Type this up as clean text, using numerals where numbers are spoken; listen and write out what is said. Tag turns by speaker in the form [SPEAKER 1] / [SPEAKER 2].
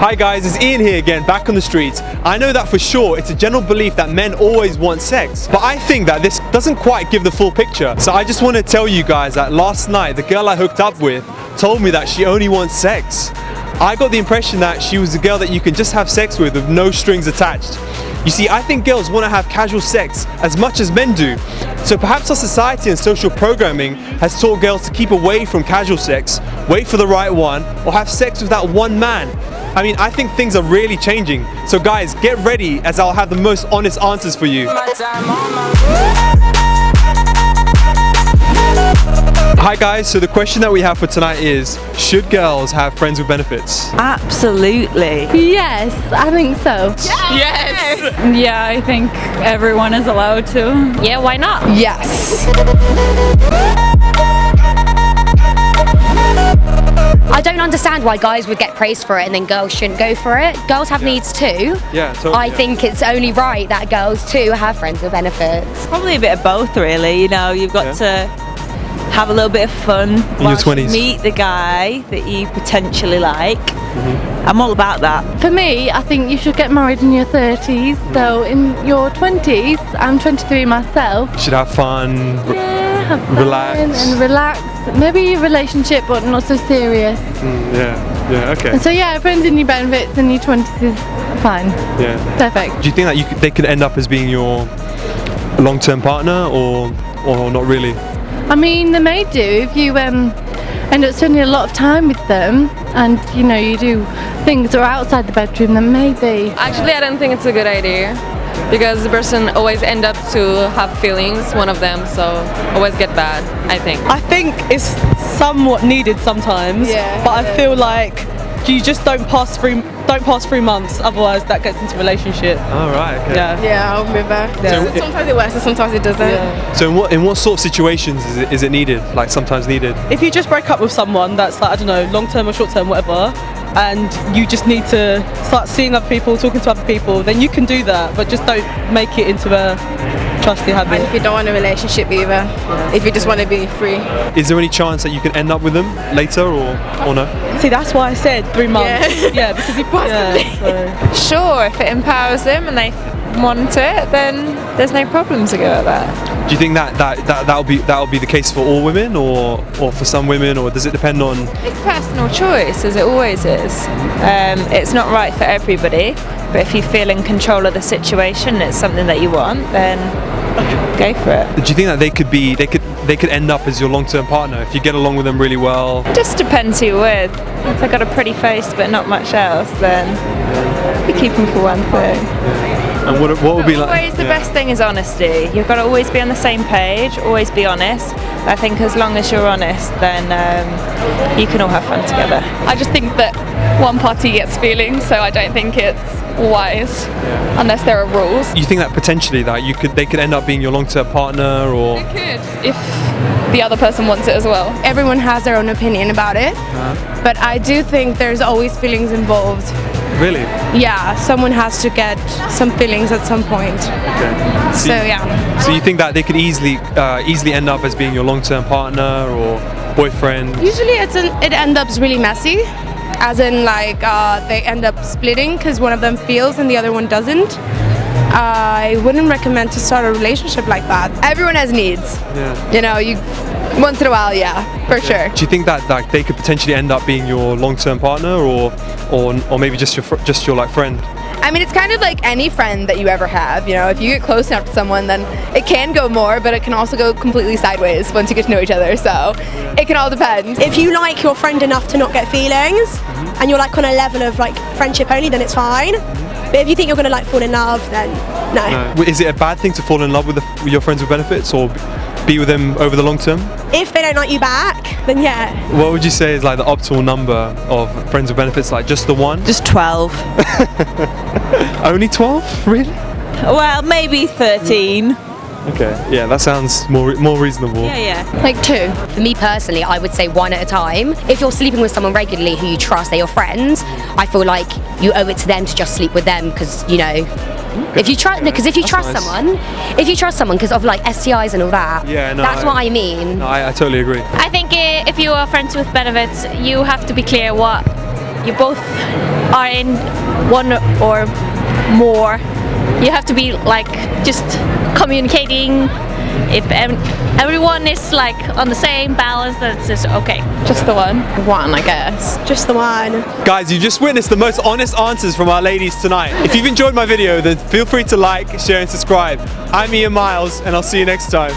[SPEAKER 1] Hi guys, it's Ian here again, back on the streets. I know that for sure it's a general belief that men always want sex, but I think that this doesn't quite give the full picture. So I just want to tell you guys that last night the girl I hooked up with told me that she only wants sex. I got the impression that she was a girl that you can just have sex with no strings attached. You see, I think girls want to have casual sex as much as men do. So perhaps our society and social programming has taught girls to keep away from casual sex, wait for the right one, or have sex with that one man. I mean, I think things are really changing. So guys, get ready as I'll have the most honest answers for you. Hi guys, so the question that we have for tonight is, should girls have friends with benefits?
[SPEAKER 2] Absolutely.
[SPEAKER 3] Yes, I think so.
[SPEAKER 4] Yes!
[SPEAKER 2] Yeah, I think everyone is allowed to.
[SPEAKER 4] Yeah, why not?
[SPEAKER 3] Yes.
[SPEAKER 5] I don't understand why guys would get praised for it and then girls shouldn't go for it. Girls have needs too.
[SPEAKER 1] Yeah, totally.
[SPEAKER 5] I think it's only right that girls too have friends with benefits.
[SPEAKER 2] Probably a bit of both, really. You know, you've got to have a little bit of fun
[SPEAKER 1] in your 20s.
[SPEAKER 2] Meet the guy that you potentially like. I'm all about that.
[SPEAKER 3] For me, I think you should get married in your 30s. So in your 20s, I'm 23 myself.
[SPEAKER 1] You should have fun,
[SPEAKER 3] Have fun
[SPEAKER 1] relax.
[SPEAKER 3] and relax. Maybe a relationship, but not so serious.
[SPEAKER 1] Yeah, okay.
[SPEAKER 3] And so yeah, friends in your benefits in your 20s is fine.
[SPEAKER 1] Yeah.
[SPEAKER 3] Perfect.
[SPEAKER 1] Do you think that they could end up as being your long-term partner or not really?
[SPEAKER 3] I mean, they may do if you end up spending a lot of time with them, and you know you do things that are outside the bedroom. Then maybe.
[SPEAKER 4] Actually, I don't think it's a good idea because the person always end up to have feelings, one of them, so always get bad, I think.
[SPEAKER 6] I think it's somewhat needed sometimes, but I feel like you just don't pass 3 months, otherwise that gets into a relationship.
[SPEAKER 1] Oh, right, okay.
[SPEAKER 6] Yeah,
[SPEAKER 7] I'll be back.
[SPEAKER 1] So
[SPEAKER 7] Sometimes it works and sometimes it doesn't.
[SPEAKER 6] yeah.
[SPEAKER 1] So in what sort of situations is it needed? Like sometimes needed?
[SPEAKER 6] If you just break up with someone that's like, I don't know, long term or short term, whatever, and you just need to start seeing other people, talking to other people, then you can do that, but just don't make it into a trusty habit.
[SPEAKER 7] And if you don't want a relationship either, if you just want to be free.
[SPEAKER 1] Is there any chance that you can end up with them later or no?
[SPEAKER 6] See, that's why I said 3 months. Yeah, because you possibly.
[SPEAKER 4] Sure, if it empowers them and they want it, then there's no problem to go at that.
[SPEAKER 1] Do you think that'll be the case for all women or for some women, or does it depend on?
[SPEAKER 4] It's personal choice, as it always is. It's not right for everybody, but if you feel in control of the situation, it's something that you want, then go for it.
[SPEAKER 1] Do you think that they could end up as your long-term partner if you get along with them really well?
[SPEAKER 4] Just depends who you're with. If they've got a pretty face but not much else, then you keep them for one thing.
[SPEAKER 1] And what would be like?
[SPEAKER 4] Always the best thing is honesty. You've got to always be on the same page, always be honest. I think as long as you're honest, then you can all have fun together.
[SPEAKER 8] I just think that one party gets feelings, so I don't think it's wise unless there are rules.
[SPEAKER 1] You think that potentially that they could end up being your long-term partner, or?
[SPEAKER 8] It could, if the other person wants it as well.
[SPEAKER 7] Everyone has their own opinion about it, but I do think there's always feelings involved.
[SPEAKER 1] Really?
[SPEAKER 7] Yeah, someone has to get some feelings at some point.
[SPEAKER 1] Okay.
[SPEAKER 7] So yeah.
[SPEAKER 1] So you think that they could easily end up as being your long-term partner or boyfriend?
[SPEAKER 7] Usually it ends up really messy, as in like they end up splitting because one of them feels and the other one doesn't. I wouldn't recommend to start a relationship like that.
[SPEAKER 9] Everyone has needs.
[SPEAKER 1] Yeah.
[SPEAKER 9] You know, once in a while, for sure.
[SPEAKER 1] Do you think that they could potentially end up being your long-term partner, or maybe just your like friend?
[SPEAKER 9] I mean, it's kind of like any friend that you ever have. You know, if you get close enough to someone, then it can go more, but it can also go completely sideways once you get to know each other. So it can all depend.
[SPEAKER 10] If you like your friend enough to not get feelings, and you're like on a level of like friendship only, then it's fine. But if you think you're going to like fall in love, then no.
[SPEAKER 1] Is it a bad thing to fall in love with your friends with benefits, or be with them over the long term?
[SPEAKER 10] If they don't like you back, then yeah.
[SPEAKER 1] What would you say is like the optimal number of friends with benefits? Like just the one?
[SPEAKER 2] Just 12.
[SPEAKER 1] Only 12? Really?
[SPEAKER 2] Well, maybe 13.
[SPEAKER 1] Okay, yeah, that sounds more reasonable.
[SPEAKER 2] Yeah.
[SPEAKER 3] Like 2.
[SPEAKER 5] For me personally, I would say 1 at a time. If you're sleeping with someone regularly who you trust, they're your friends, I feel like you owe it to them to just sleep with them, because you know, if you trust, because if you trust someone, because of like STIs and all that, that's what I mean.
[SPEAKER 1] No, I totally agree.
[SPEAKER 4] I think if you are friends with benefits, you have to be clear what
[SPEAKER 11] you both are in one or more, you have to be like just communicating. If everyone is like on the same balance, that's just okay.
[SPEAKER 8] Just the one.
[SPEAKER 9] One, I guess.
[SPEAKER 10] Just the one.
[SPEAKER 1] Guys, you just witnessed the most honest answers from our ladies tonight. If you've enjoyed my video, then feel free to like, share and subscribe. I'm Ian Miles and I'll see you next time.